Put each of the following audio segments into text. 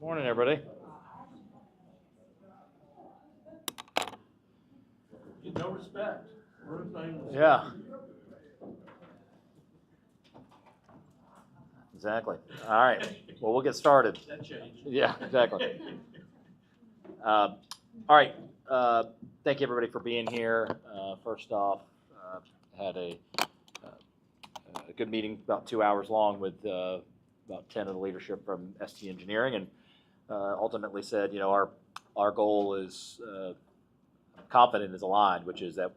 Morning, everybody. Get no respect. Yeah. Exactly. All right. Well, we'll get started. That changed. Yeah, exactly. All right. Thank you, everybody, for being here. First off, had a good meeting, about 2 hours long, with about 10 of the leadership from ST Engineering, and ultimately said, our goal is confident is aligned, which is that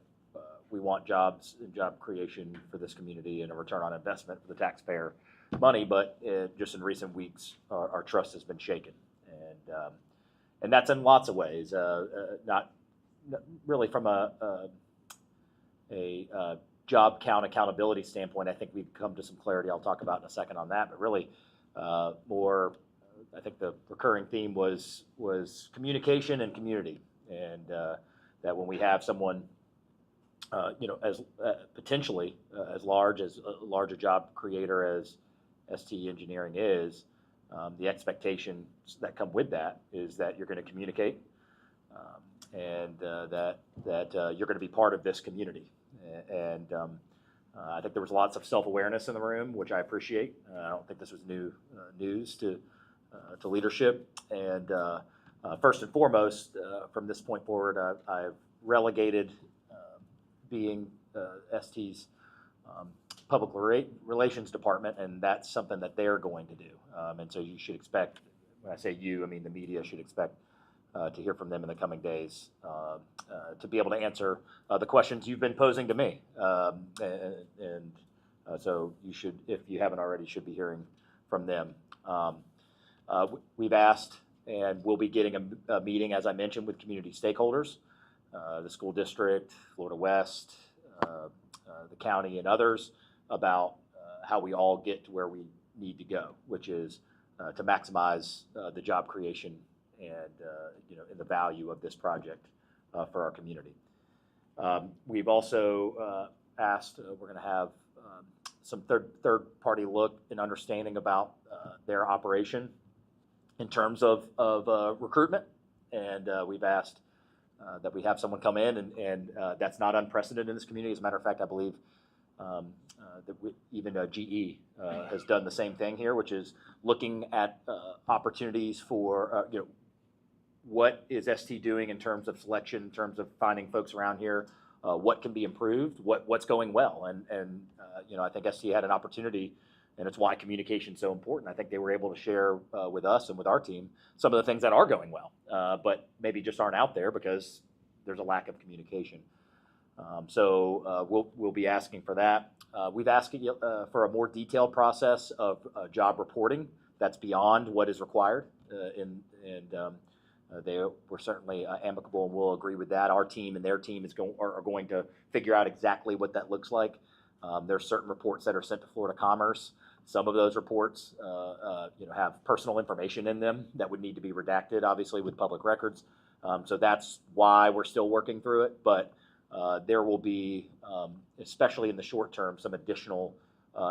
we want jobs and job creation for this community and a return on investment for the taxpayer money. But just in recent weeks, our trust has been shaken, and that's in lots of ways. Not really from a job count accountability standpoint. I think we've come to some clarity. I'll talk about in a second on that. But really, more, I think the recurring theme was communication and community, and that when we have someone, as potentially as large a job creator as ST Engineering is, the expectations that come with that is that you're going to communicate, and that you're going to be part of this community. And I think there was lots of self-awareness in the room, which I appreciate. I don't think this was new news to leadership. And first and foremost, from this point forward, I've relegated being ST's public relations department, and that's something that they're going to do. And so you should expect, when I say you, I mean the media should expect to hear from them in the coming days, to be able to answer the questions you've been posing to me. And so you should, if you haven't already, should be hearing from them. We've asked, and we'll be getting a meeting, as I mentioned, with community stakeholders, the school district, Florida West, the county, and others, about how we all get to where we need to go, which is to maximize the job creation and in the value of this project for our community. We've also asked, we're going to have some third party look and understanding about their operation in terms of recruitment, and we've asked that we have someone come in, and that's not unprecedented in this community. As a matter of fact, I believe that even GE has done the same thing here, which is looking at opportunities for what is ST doing in terms of selection, in terms of finding folks around here, what can be improved, what's going well, and I think ST had an opportunity. And it's why communication is so important. I think they were able to share with us and with our team some of the things that are going well, but maybe just aren't out there because there's a lack of communication. So we'll be asking for that. We've asked for a more detailed process of job reporting that's beyond what is required, and they were certainly amicable, and we'll agree with that. Our team and their team are going to figure out exactly what that looks like. There's certain reports that are sent to Florida Commerce. Some of those reports, have personal information in them that would need to be redacted, obviously, with public records. So that's why we're still working through it. But there will be, especially in the short term, some additional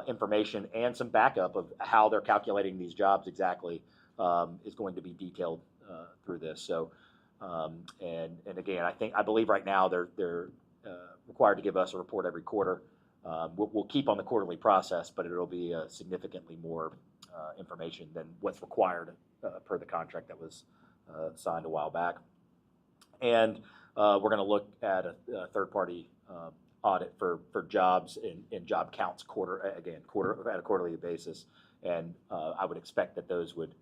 information and some backup of how they're calculating these jobs exactly is going to be detailed through this. So, and again, I believe right now they're required to give us a report every quarter. We'll keep on the quarterly process, but it'll be significantly more information than what's required per the contract that was signed a while back. And we're going to look at a third-party audit for jobs and job counts at a quarterly basis. And I would expect that those would,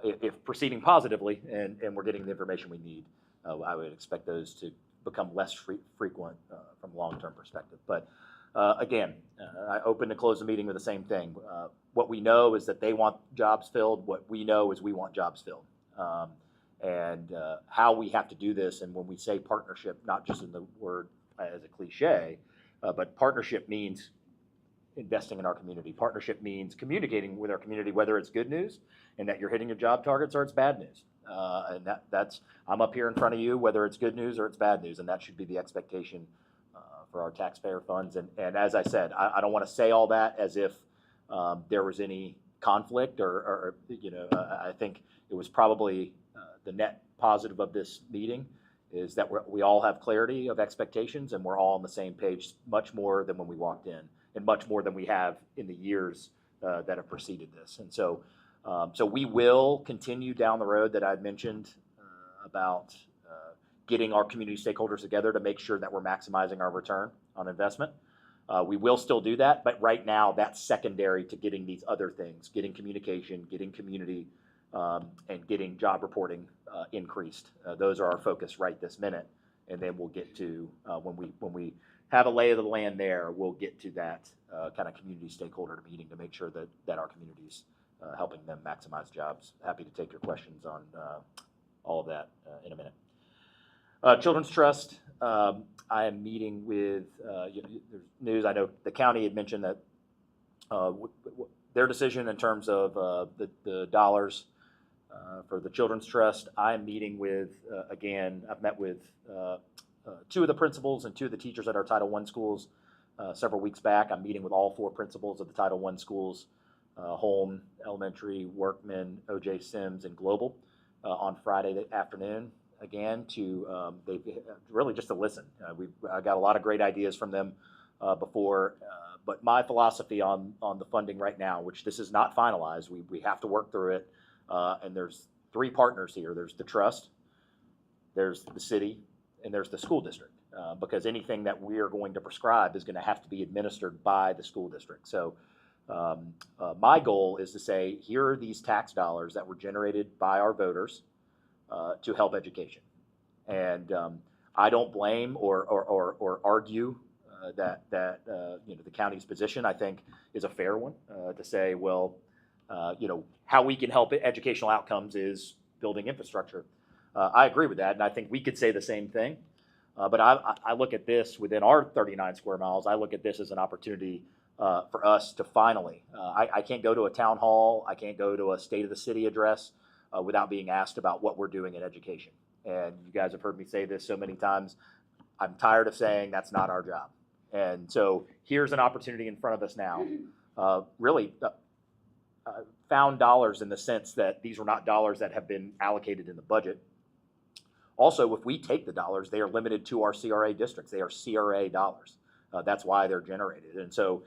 if proceeding positively and we're getting the information we need, I would expect those to become less frequent from a long-term perspective. But again, I opened and closed the meeting with the same thing. What we know is that they want jobs filled. What we know is we want jobs filled. And how we have to do this, and when we say partnership, not just in the word as a cliche, but partnership means investing in our community. Partnership means communicating with our community, whether it's good news and that you're hitting your job targets or it's bad news. And that's I'm up here in front of you, whether it's good news or it's bad news, and that should be the expectation for our taxpayer funds. And as I said, I don't want to say all that as if there was any conflict or I think it was probably the net positive of this meeting is that we all have clarity of expectations and we're all on the same page much more than when we walked in and much more than we have in the years that have preceded this. And so we will continue down the road that I'd mentioned about getting our community stakeholders together to make sure that we're maximizing our return on investment. We will still do that, but right now that's secondary to getting these other things, getting communication, getting community, and getting job reporting increased. Those are our focus right this minute, and then we'll get to when we have a lay of the land there, we'll get to that kind of community stakeholder meeting to make sure that our community's helping them maximize jobs. Happy to take your questions on all of that in a minute. Children's Trust, I am meeting with, there's news, I know the county had mentioned that their decision in terms of the dollars for the Children's Trust. I'm meeting with, again, I've met with two of the principals and two of the teachers at our Title I schools several weeks back. I'm meeting with all four principals of the Title I schools, Holm Elementary, Workman, O.J. Sims, and Global on Friday afternoon. Again, to really just to listen. I got a lot of great ideas from them before, but my philosophy on the funding right now, which this is not finalized, we have to work through it, and there's three partners here. There's the trust, there's the city, and there's the school district, because anything that we are going to prescribe is going to have to be administered by the school district. So my goal is to say, here are these tax dollars that were generated by our voters to help education. And I don't blame or argue that the county's position, I think, is a fair one to say, well, how we can help educational outcomes is building infrastructure. I agree with that, and I think we could say the same thing. But I look at this within our 39 square miles, I look at this as an opportunity for us to finally, I can't go to a town hall, I can't go to a state of the city address without being asked about what we're doing in education. And you guys have heard me say this so many times. I'm tired of saying that's not our job. And so here's an opportunity in front of us now. Really found dollars in the sense that these were not dollars that have been allocated in the budget. Also, if we take the dollars, they are limited to our CRA districts. They are CRA dollars. That's why they're generated. And so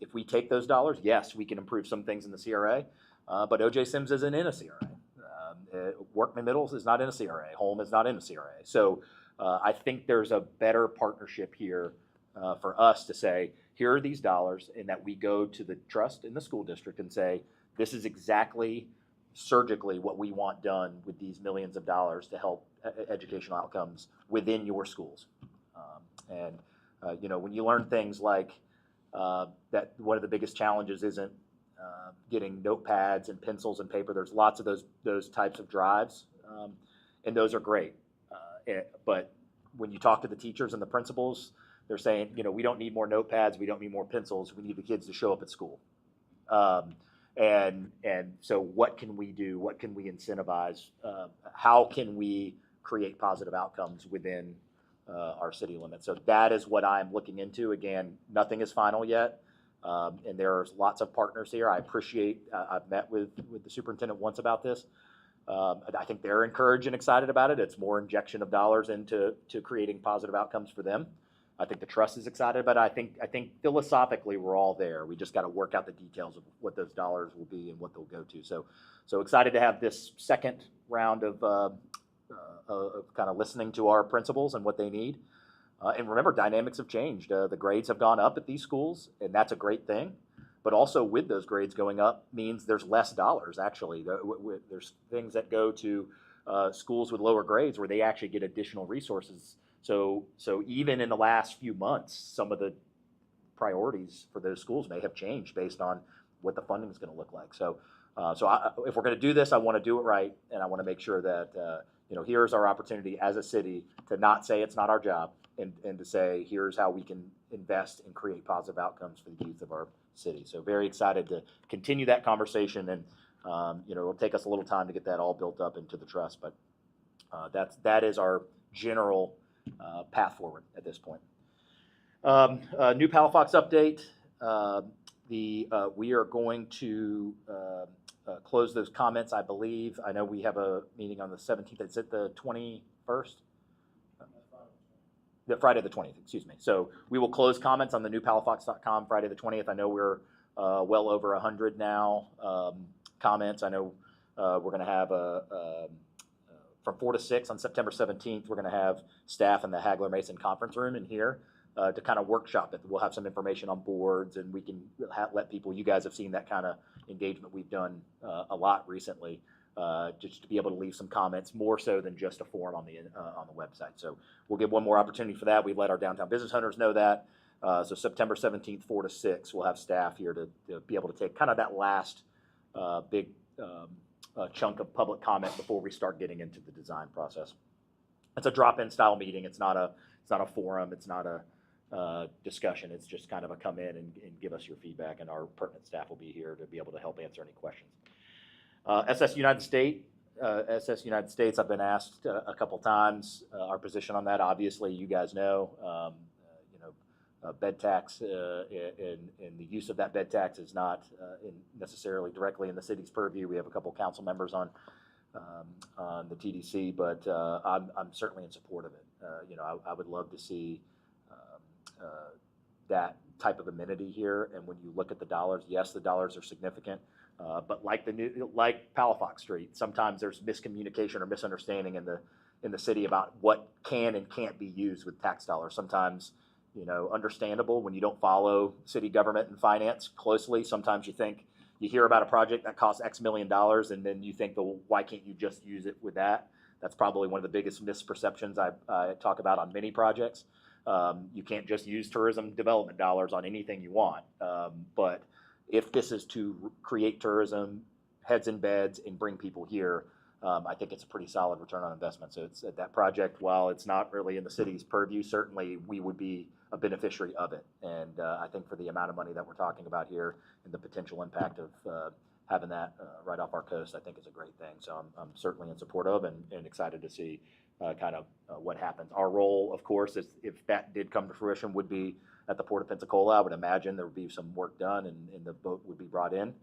if we take those dollars, yes, we can improve some things in the CRA, but O.J. Sims isn't in a CRA. Workman Middles is not in a CRA. Holm is not in a CRA. So I think there's a better partnership here for us to say, here are these dollars, and that we go to the trust in the school district and say, this is exactly surgically what we want done with these millions of dollars to help educational outcomes within your schools. When you learn things like that, one of the biggest challenges isn't getting notepads and pencils and paper. There's lots of those types of drives, and those are great. But when you talk to the teachers and the principals, they're saying, we don't need more notepads, we don't need more pencils, we need the kids to show up at school. And so what can we do? What can we incentivize? How can we create positive outcomes within our city limits? So that is what I'm looking into. Again, nothing is final yet. And there's lots of partners here. I appreciate, I've met with the superintendent once about this. I think they're encouraged and excited about it. It's more injection of dollars into creating positive outcomes for them. I think the trust is excited, but I think philosophically we're all there. We just got to work out the details of what those dollars will be and what they'll go to. So excited to have this second round of kind of listening to our principals and what they need. And remember, dynamics have changed. The grades have gone up at these schools, and that's a great thing. But also with those grades going up means there's less dollars, actually. There's things that go to schools with lower grades where they actually get additional resources. So even in the last few months, some of the priorities for those schools may have changed based on what the funding is going to look like. So if we're going to do this, I want to do it right, and I want to make sure that here's our opportunity as a city to not say it's not our job, and to say here's how we can invest and create positive outcomes for the youth of our city. So very excited to continue that conversation, and it'll take us a little time to get that all built up into the trust, but that is our general path forward at this point. New Palafox update. We are going to close those comments, I believe. I know we have a meeting on the 17th. Is it the 21st? The Friday the 20th, excuse me. So we will close comments on the new palafox.com Friday the 20th. I know we're well over 100 now comments. I know we're going to have from 4 to 6 on September 17th, we're going to have staff in the Hagler Mason conference room in here to kind of workshop it. We'll have some information on boards, and we can let people, you guys have seen that kind of engagement we've done a lot recently, just to be able to leave some comments, more so than just a form on the website. So we'll give one more opportunity for that. We've let our downtown business owners know that. So September 17th, 4 to 6, we'll have staff here to be able to take kind of that last big chunk of public comment before we start getting into the design process. It's a drop-in style meeting. It's not a forum. It's not a discussion. It's just kind of a come in and give us your feedback, and our pertinent staff will be here to be able to help answer any questions. SS United States, I've been asked a couple times our position on that. Obviously, you guys know, bed tax and the use of that bed tax is not necessarily directly in the city's purview. We have a couple council members on the TDC, but I'm certainly in support of it. I would love to see that type of amenity here. And when you look at the dollars, yes, the dollars are significant. But like Palafox Street, sometimes there's miscommunication or misunderstanding in the city about what can and can't be used with tax dollars. Sometimes, understandable when you don't follow city government and finance closely. Sometimes you hear about a project that costs X million dollars, and then you think, well, why can't you just use it with that? That's probably one of the biggest misperceptions I talk about on many projects. You can't just use tourism development dollars on anything you want. But if this is to create tourism, heads in beds, and bring people here, I think it's a pretty solid return on investment. So it's that project, while it's not really in the city's purview, certainly we would be a beneficiary of it. And I think for the amount of money that we're talking about here and the potential impact of having that right off our coast, I think is a great thing. So I'm certainly in support of and excited to see kind of what happens. Our role, of course, is if that did come to fruition, would be at the Port of Pensacola. I would imagine there would be some work done and the boat would be brought in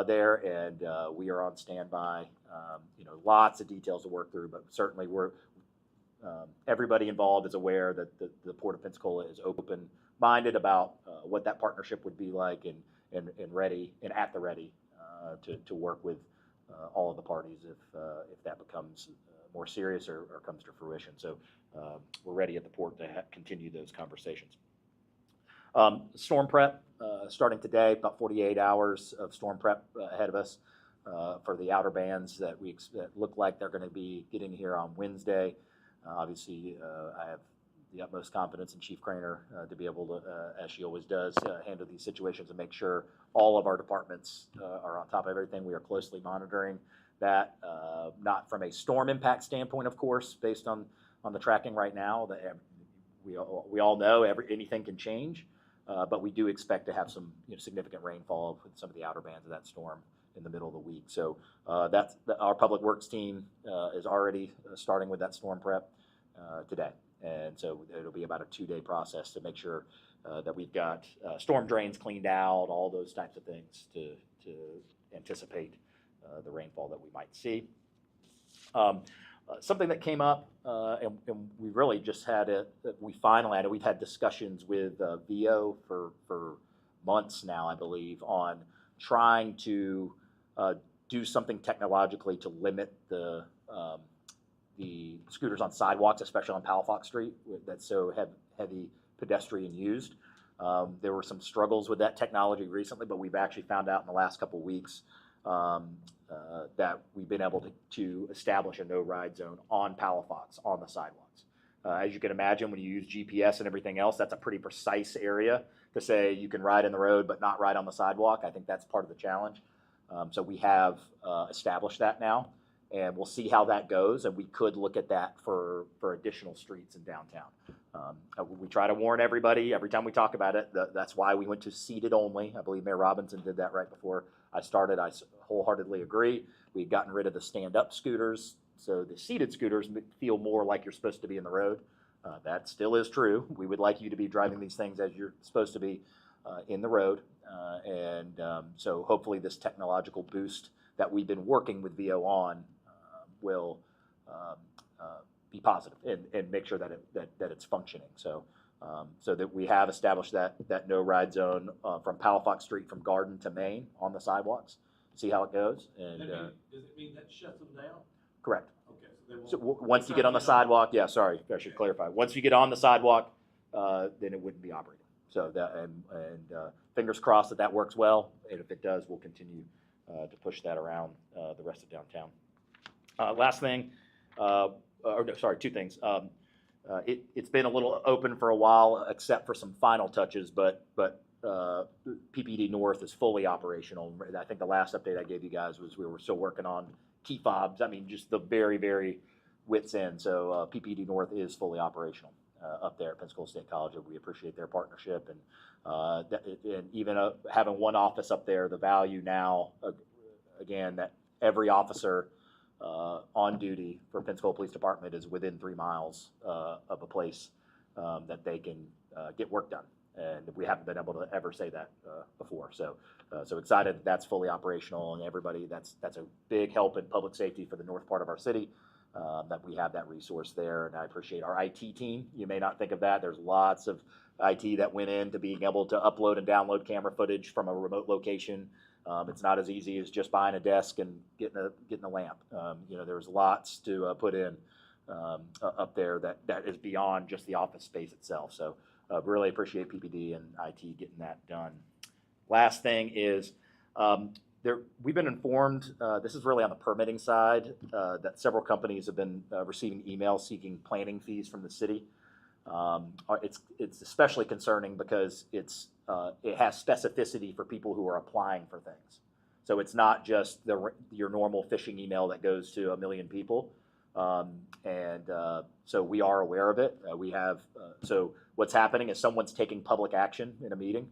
there, and we are on standby. Lots of details to work through, but certainly everybody involved is aware that the Port of Pensacola is open-minded about what that partnership would be like and ready and at the ready to work with all of the parties if that becomes more serious or comes to fruition. So we're ready at the port to continue those conversations. Storm prep, starting today, about 48 hours of storm prep ahead of us for the outer bands that look like they're going to be getting here on Wednesday. Obviously, I have the utmost confidence in Chief Craner to be able to, as she always does, handle these situations and make sure all of our departments are on top of everything. We are closely monitoring that, not from a storm impact standpoint, of course, based on the tracking right now. That we all know anything can change, but we do expect to have some significant rainfall with some of the outer bands of that storm in the middle of the week. So our public works team is already starting with that storm prep today. And so it'll be about a 2-day process to make sure that we've got storm drains cleaned out, all those types of things to anticipate the rainfall that we might see. Something that came up, and we really just had we've had discussions with VO for months now, I believe, on trying to do something technologically to limit the scooters on sidewalks, especially on Palafox Street, that's so heavy pedestrian used. There were some struggles with that technology recently, but we've actually found out in the last couple of weeks that we've been able to establish a no-ride zone on Palafox on the sidewalks. As you can imagine, when you use GPS and everything else, that's a pretty precise area to say you can ride in the road but not ride on the sidewalk. I think that's part of the challenge. So we have established that now, and we'll see how that goes, and we could look at that for additional streets in downtown. We try to warn everybody every time we talk about it. That's why we went to seated only. I believe Mayor Robinson did that right before I started. I wholeheartedly agree. We've gotten rid of the stand-up scooters, so the seated scooters feel more like you're supposed to be in the road. That still is true. We would like you to be driving these things as you're supposed to be. in the road. So hopefully this technological boost that we've been working with VO on will be positive and make sure that it's functioning. So that we have established that no ride zone from Palafox Street from Garden to Main on the sidewalks. See how it goes. And Does it mean that shuts them down? correct. Okay, so they won't. So once you get on the sidewalk, yeah, sorry, I should clarify. Once you get on the sidewalk, then it wouldn't be operating. So that fingers crossed that works well. And if it does, we'll continue to push that around the rest of downtown. Last thing, two things. It's been a little open for a while, except for some final touches, but PPD North is fully operational. I think the last update I gave you guys was we were still working on key fobs. I mean, just the very, very wits end. So PPD North is fully operational up there at Pensacola State College. We appreciate their partnership, and even having one office up there, the value now, again, that every officer on duty for Pensacola Police Department is within 3 miles of a place that they can get work done. And we haven't been able to ever say that before. So excited that that's fully operational, and everybody, that's a big help in public safety for the north part of our city, that we have that resource there. And I appreciate our IT team. You may not think of that. There's lots of IT that went into being able to upload and download camera footage from a remote location. It's not as easy as just buying a desk and getting a lamp. There's lots to put in up there that is beyond just the office space itself. So really appreciate PPD and IT getting that done. Last thing is we've been informed, this is really on the permitting side, that several companies have been receiving emails seeking planning fees from the city. It's especially concerning because it has specificity for people who are applying for things. So it's not just your normal phishing email that goes to 1 million people. So we are aware of it. So what's happening is someone's taking public action in a meeting.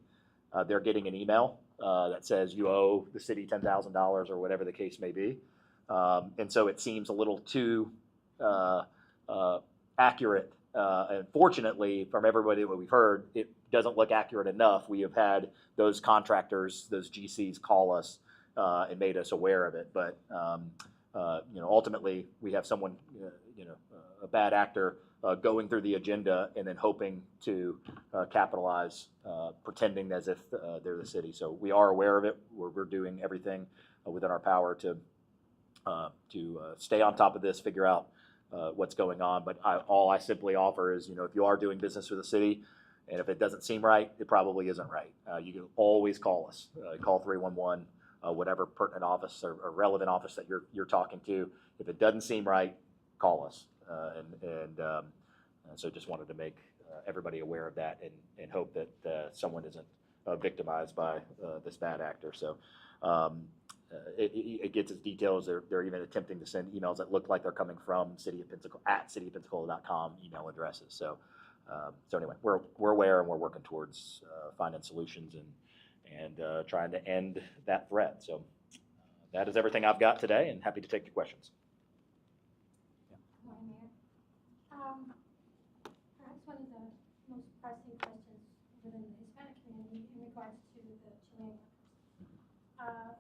They're getting an email that says you owe the city $10,000 or whatever the case may be. And so it seems a little too accurate. And fortunately, from everybody that we've heard, it doesn't look accurate enough. We have had those contractors, those GCs, call us and made us aware of it. But ultimately, we have someone, a bad actor, going through the agenda and then hoping to capitalize, pretending as if they're the city. So we are aware of it. We're doing everything within our power to stay on top of this, figure out what's going on. But all I simply offer is, if you are doing business with the city, and if it doesn't seem right, it probably isn't right. You can always call us. Call 311, whatever pertinent office or relevant office that you're talking to. If it doesn't seem right, call us. So just wanted to make everybody aware of that and hope that someone isn't victimized by this bad actor. So it gets its details. They're even attempting to send emails that look like they're coming from City of Pensacola at cityofpensacola.com email addresses. So anyway, we're aware, and we're working towards finding solutions and trying to end that threat. So that is everything I've got today, and happy to take your questions. Good morning, Mayor. Perhaps one of the most pressing questions within the Hispanic community in regards to the Chilean workers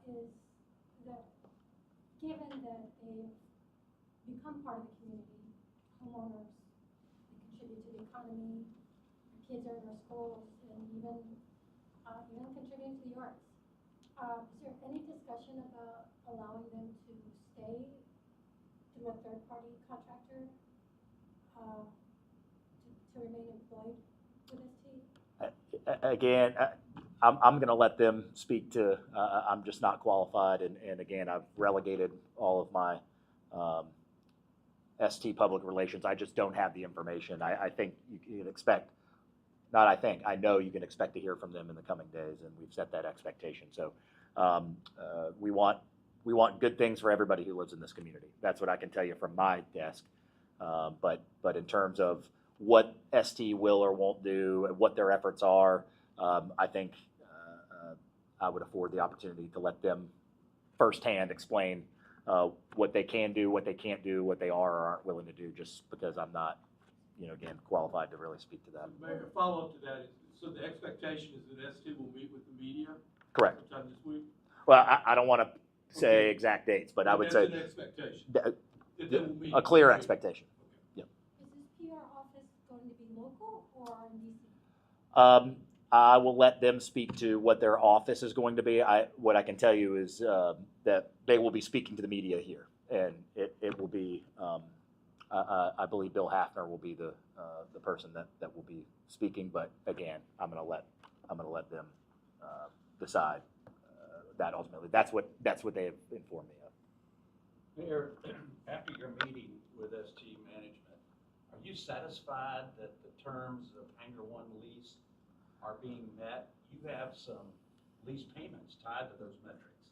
is that given that they've become part of the community, homeowners, they contribute to the economy, the kids are in their schools, and even contributing to the arts. Is there any discussion about allowing them to stay through a third-party contractor to remain employed with ST? Again, I'm going to let them speak to. I'm just not qualified, and again, I've relegated all of my ST public relations. I just don't have the information. I think you can expect. Not I think. I know you can expect to hear from them in the coming days, and we've set that expectation. So we want good things for everybody who lives in this community. That's what I can tell you from my desk. But in terms of what ST will or won't do and what their efforts are, I think I would afford the opportunity to let them firsthand explain what they can do, what they can't do, what they are or aren't willing to do, just because I'm not, again, qualified to really speak to that. Mayor, a follow-up to that is, So the expectation is that ST will meet with the media Correct. sometime this week? Well, I don't want to say Okay. exact dates, but I would That's say an expectation. that- That they will meet a clear this week. expectation. Is this PR office going to be local or in DC? I will let them speak to what their office is going to be. What I can tell you is that they will be speaking to the media here, and it will be. I believe Bill Hafner will be the person that will be speaking. But again, I'm going to let them decide that ultimately. That's what they have informed me of. Mayor, after your meeting with ST management, are you satisfied that the terms of Hangar One lease are being met? You have some lease payments tied to those metrics.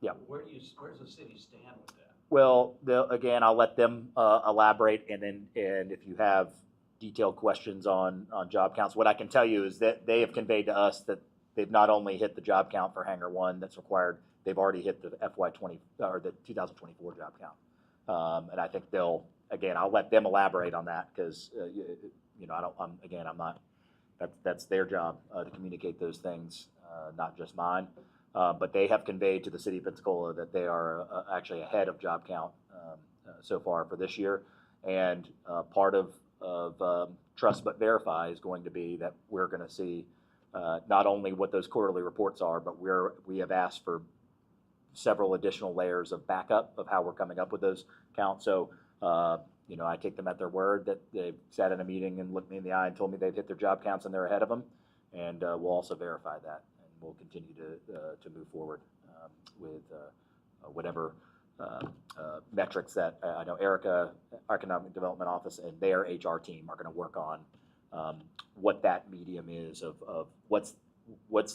Yeah. Where's the city stand with that? Well, again, I'll let them elaborate, and if you have detailed questions on job counts, what I can tell you is that they have conveyed to us that they've not only hit the job count for Hangar One that's required, they've already hit the FY20 or the 2024 job count, and I think I'll let them elaborate on that because I'm not. That's their job to communicate those things, not just mine. But they have conveyed to the City of Pensacola that they are actually ahead of job count so far for this year. And part of Trust But Verify is going to be that we're going to see not only what those quarterly reports are, but we have asked for several additional layers of backup of how we're coming up with those counts. So, I take them at their word that they've sat in a meeting and looked me in the eye and told me they've hit their job counts and they're ahead of them. And we'll also verify that. We'll continue to move forward with whatever metrics that I know Erica, our Economic Development Office, and their HR team are going to work on what that medium is of what's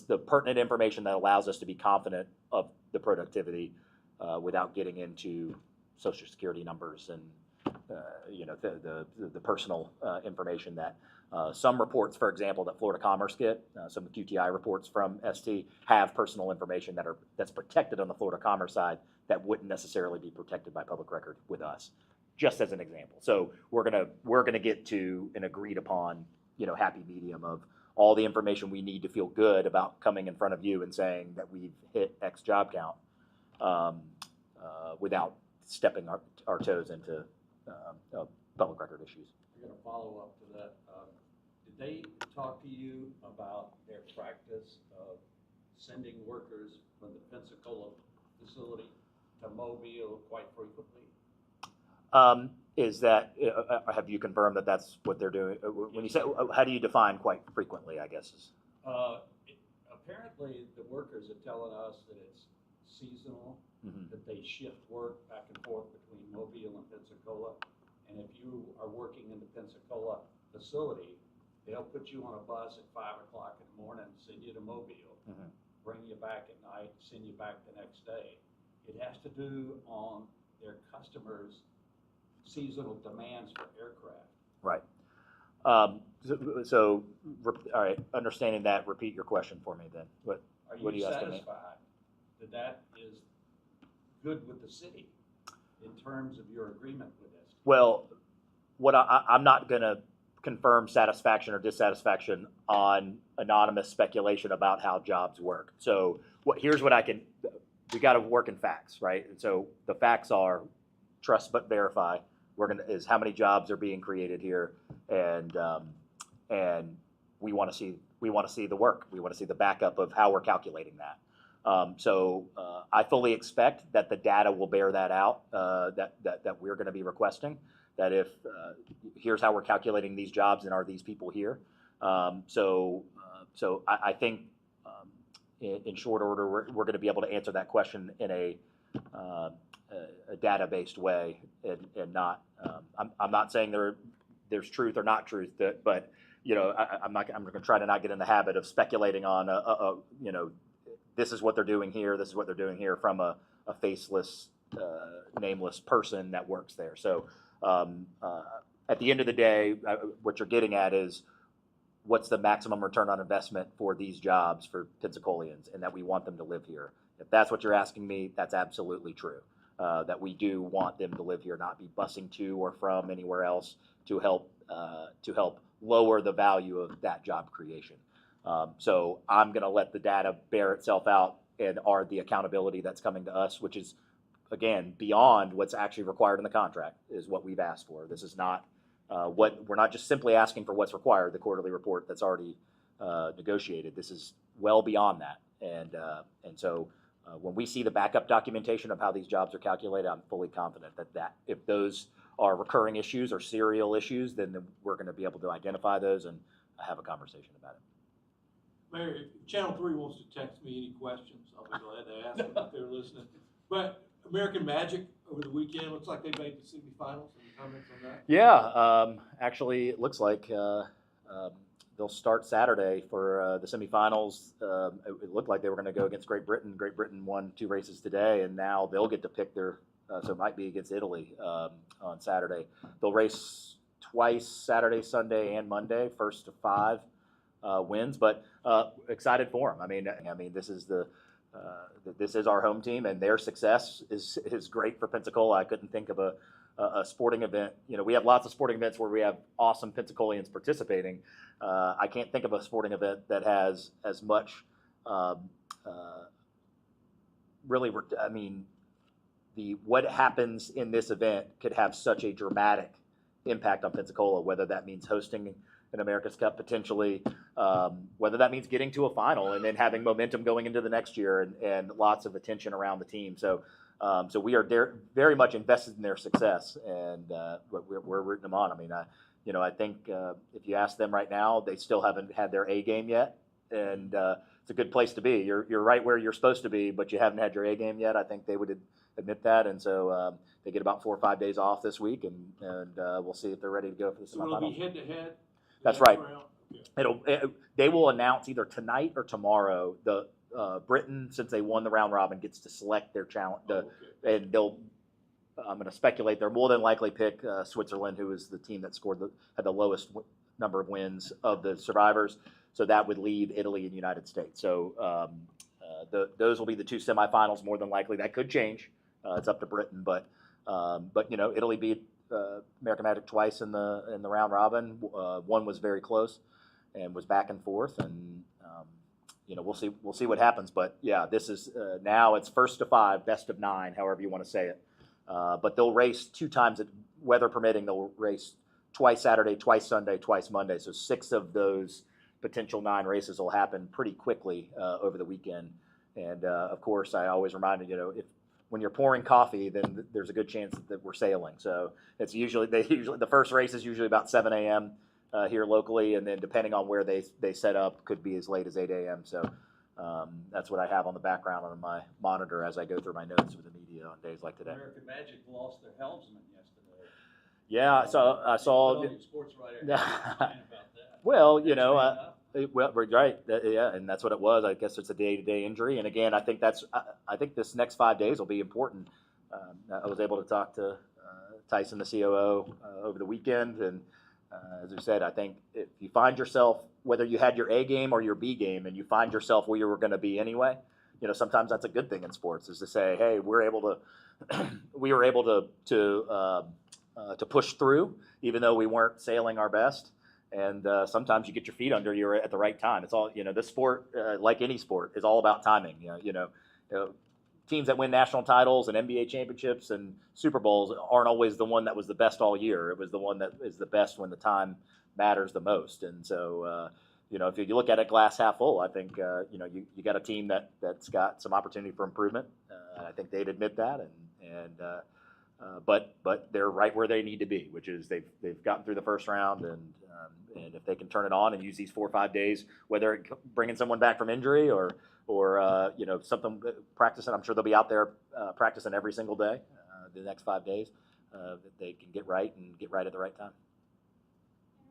the pertinent information that allows us to be confident of the productivity without getting into Social Security numbers and the personal information that some reports, for example, that Florida Commerce get, some QTI reports from ST have personal information that's protected on the Florida Commerce side that wouldn't necessarily be protected by public record with us, just as an example. So we're gonna get to an agreed upon, happy medium of all the information we need to feel good about coming in front of you and saying that we've hit X job count without stepping our toes into public record issues. I got a follow-up to that. Did they talk to you about their practice of sending workers from the Pensacola facility to Mobile quite frequently? Have you confirmed that that's what they're doing? When you say, how do you define quite frequently, I guess? Apparently, the workers are telling us that it's seasonal, that they shift work back and forth between Mobile and Pensacola. And if you are working in the Pensacola facility, they'll put you on a bus at 5 o'clock in the morning, send you to Mobile, bring you back at night, send you back the next day. It has to do on their customers' seasonal demands for aircraft. Right. So, all right, understanding that, repeat your question for me then. What Are are you you asking me? satisfied that that is good with the city in terms of your agreement with this? Well, I'm not going to confirm satisfaction or dissatisfaction on anonymous speculation about how jobs work. So here's what we got to work in facts, right? And so the facts are Trust But Verify. Is how many jobs are being created here, and we want to see the work. We want to see the backup of how we're calculating that. So I fully expect that the data will bear that out. That we're going to be requesting. That if here's how we're calculating these jobs, and are these people here? So I think in short order we're going to be able to answer that question in a data-based way, and not. I'm not saying there's truth or not truth, but I'm going to try to not get in the habit of speculating on this is what they're doing here, this is what they're doing here from a faceless, nameless person that works there. So at the end of the day, what you're getting at is what's the maximum return on investment for these jobs for Pensacolians, and that we want them to live here. If that's what you're asking me, that's absolutely true. That we do want them to live here, not be busing to or from anywhere else to help lower the value of that job creation. So I'm going to let the data bear itself out, and the accountability that's coming to us, which is, again, beyond what's actually required in the contract, is what we've asked for. This is not we're not just simply asking for what's required, the quarterly report that's already negotiated. This is well beyond that. And so when we see the backup documentation of how these jobs are calculated, I'm fully confident that if those are recurring issues or serial issues, then we're going to be able to identify those and have a conversation about it. Mayor, if Channel 3 wants to text me any questions, I'll be glad to ask them if they're listening. But American Magic over the weekend, looks like they made the semifinals. Any comments on that? Yeah, actually, it looks like they'll start Saturday for the semifinals. It looked like they were going to go against Great Britain. Great Britain won 2 races today, and now they'll get to pick their. So it might be against Italy on Saturday. They'll race twice, Saturday, Sunday, and Monday, 1st to 5 wins. But excited for them. I mean, this is this is our home team, and their success is great for Pensacola. I couldn't think of a sporting event. You know, we have lots of sporting events where we have awesome Pensacolians participating. I can't think of a sporting event that has as much, really, I mean, what happens in this event could have such a dramatic impact on Pensacola, whether that means hosting an America's Cup potentially, whether that means getting to a final and then having momentum going into the next year and lots of attention around the team. So we are very much invested in their success, and we're rooting them on. I mean, I think if you ask them right now, they still haven't had their A game yet, and it's a good place to be. You're right where you're supposed to be, but you haven't had your A game yet. I think they would admit that, and so they get about 4 or 5 days off this week, and we'll see if they're ready to go for the So it'll be semifinals. head-to-head? That's right. Okay. They will announce either tonight or tomorrow. The Britain, since they won the round robin, gets to select their challenge. And I'm going to speculate, they'll more than likely pick Switzerland, who is the team that had the lowest number of wins of the survivors. So that would leave Italy and the United States. So those will be the 2 semifinals more than likely. That could change. It's up to Britain, but Italy beat American Magic twice in the round robin. One was very close and was back and forth, and we'll see what happens. But yeah, this is now it's 1st to 5, best of 9, however you want to say it. But they'll race 2 times, weather permitting. They'll race twice Saturday, twice Sunday, twice Monday. So 6 of those potential 9 races will happen pretty quickly over the weekend. And of course, I always remind when you're pouring coffee, then there's a good chance that we're sailing. So it's usually the first race is usually about 7 a.m. Here locally, and then depending on where they set up, could be as late as 8 a.m. So that's what I have on the background on my monitor as I go through my notes with the media on days like today. American Magic lost their helmsman yesterday. Yeah, I saw. Put on your sports writer about that. Well, right, yeah, and that's what it was. I guess it's a day-to-day injury, and again, I think this next 5 days will be important. I was able to talk to Tyson, the COO, over the weekend, and as we said, I think if you find yourself, whether you had your A game or your B game, and you find yourself where you were going to be anyway, sometimes that's a good thing in sports, is to say, hey, we were able to push through, even though we weren't sailing our best. And sometimes you get your feet under you at the right time. It's all, this sport, like any sport, is all about timing. Teams that win national titles and NBA championships and Super Bowls aren't always the one that was the best all year. It was the one that is the best when the time matters the most. And so, if you look at it glass half full, I think, you got a team that's got some opportunity for improvement. I think they'd admit that. But they're right where they need to be, which is they've gotten through the first round, and if they can turn it on and use these 4 or 5 days, whether bringing someone back from injury or something practicing, I'm sure they'll be out there practicing every single day the next 5 days. That they can get right at the right time.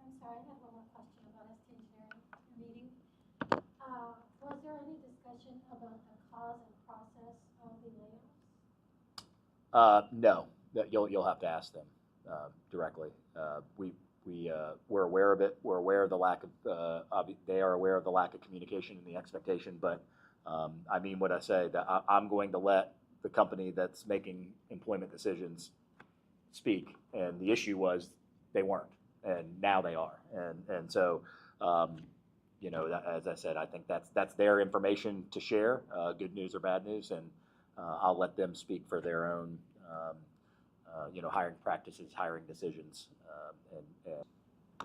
I'm sorry, I have one more question about ST engineering meeting. Was there any discussion about the cause and process of the layoffs? No, you'll have to ask them directly. We're aware of it. We're aware of the lack of. They are aware of the lack of communication and the expectation. But I mean what I say. That I'm going to let the company that's making employment decisions speak. And the issue was they weren't. and now they are. And so, you know, as I said, I think that's their information to share, good news or bad news, and I'll let them speak for their own, you know, hiring practices, hiring decisions, and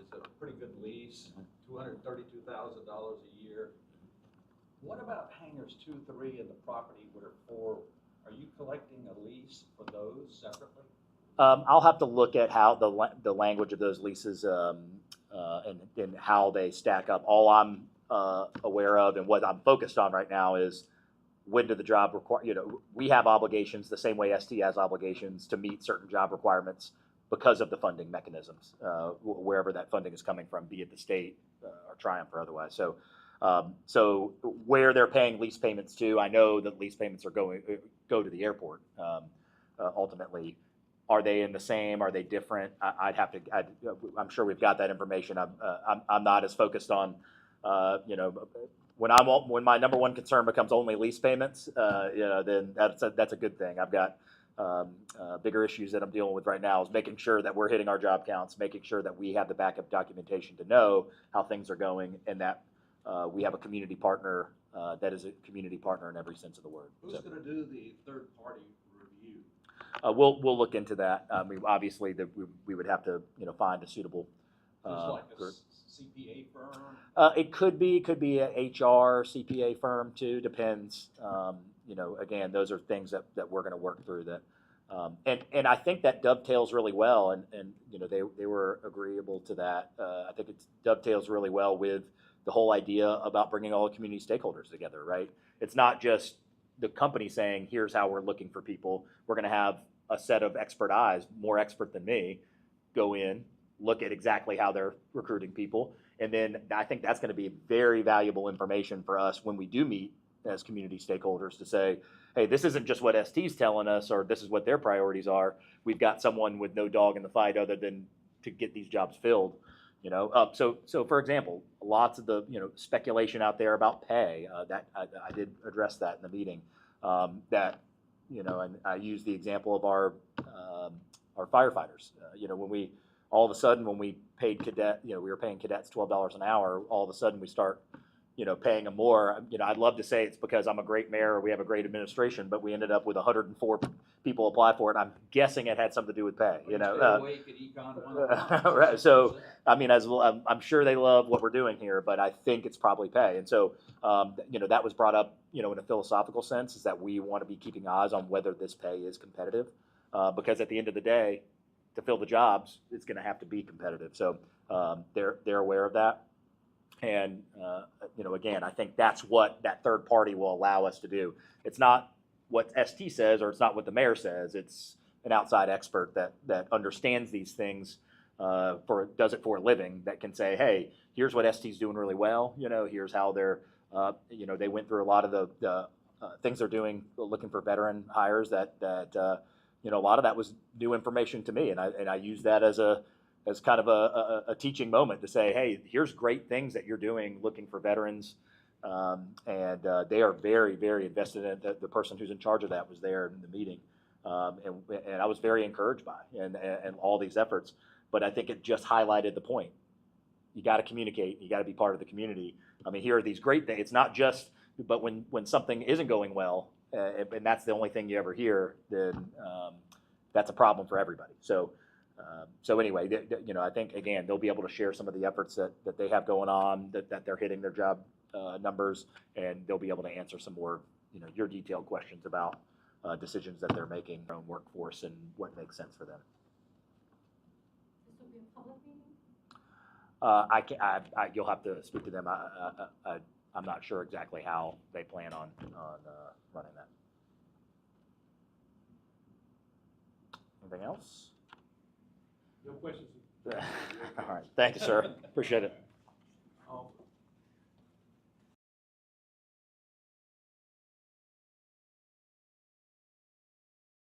It's a pretty good lease, $232,000 a year. What about hangars 2, 3, and the property where 4? Are you collecting a lease for those separately? I'll have to look at how the language of those leases and how they stack up. All I'm aware of and what I'm focused on right now is when do the job require, you know, we have obligations the same way ST has obligations to meet certain job requirements because of the funding mechanisms, wherever that funding is coming from, be it the state or Triumph or otherwise. So, so where they're paying lease payments to, I know that lease payments are go to the airport. Ultimately, are they in the same? Are they different? I'm sure we've got that information. I'm not as focused on, you know, when my number one concern becomes only lease payments, you know, then that's a good thing. I've got bigger issues that I'm dealing with right now is making sure that we're hitting our job counts, making sure that we have the backup documentation to know how things are going, and that we have a community partner that is a community partner in every sense of the word. Who's going to do the third-party review? We'll look into that. Obviously, we would have to, you know, find a suitable. Just like a CPA firm? It could be a HR CPA firm too. Depends. You know, again, those are things that we're going to work through. That, and I think that dovetails really well. And you know, they were agreeable to that. I think it dovetails really well with the whole idea about bringing all the community stakeholders together. Right? It's not just the company saying, "Here's how we're looking for people." We're going to have a set of expert eyes, more expert than me, go in, look at exactly how they're recruiting people. And then I think that's going to be very valuable information for us when we do meet as community stakeholders to say, hey, this isn't just what ST's telling us, or this is what their priorities are. We've got someone with no dog in the fight other than to get these jobs filled. You know, so for example, lots of the, you know, speculation out there about pay, that I did address that in the meeting, that, you know, and I used the example of our firefighters. You know, when we all of a sudden, when we paid we were paying cadets $12 an hour. All of a sudden, we start, you know, paying them more. You know, I'd love to say it's because I'm a great mayor or we have a great administration, but we ended up with 104 people apply for it. And I'm guessing it had something to do with pay. You know, awake at Econ right. So, I mean, as well, I'm sure they love what we're doing here, but I think it's probably pay. And so, you know, that was brought up, you know, in a philosophical sense, is that we want to be keeping eyes on whether this pay is competitive, because at the end of the day, to fill the jobs, it's going to have to be competitive. So they're aware of that. And, you know, again, I think that's what that third party will allow us to do. It's not what ST says, or it's not what the mayor says. It's an outside expert that understands these things, does it for a living, that can say, hey, here's what ST's doing really well. You know, here's how they're, you know, they went through a lot of the things they're doing, looking for veteran hires that you know, a lot of that was new information to me, and I use that as kind of a teaching moment to say, hey, here's great things that you're doing, looking for veterans, and they are very, very invested in it. The person who's in charge of that was there in the meeting, and I was very encouraged by and all these efforts. But I think it just highlighted the point. You got to communicate. You got to be part of the community. I mean, here are these great things. It's not just, but when something isn't going well, and that's the only thing you ever hear, then that's a problem for everybody. So anyway, you know, I think, again, they'll be able to share some of the efforts that they have going on, that they're hitting their job numbers, and they'll be able to answer some more, you know, your detailed questions about decisions that they're making, their own workforce, and what makes sense for them. This will be a public meeting? You'll have to speak to them. I'm not sure exactly how they plan on running that. Anything else? No questions. All right. Thank you, sir. Appreciate it.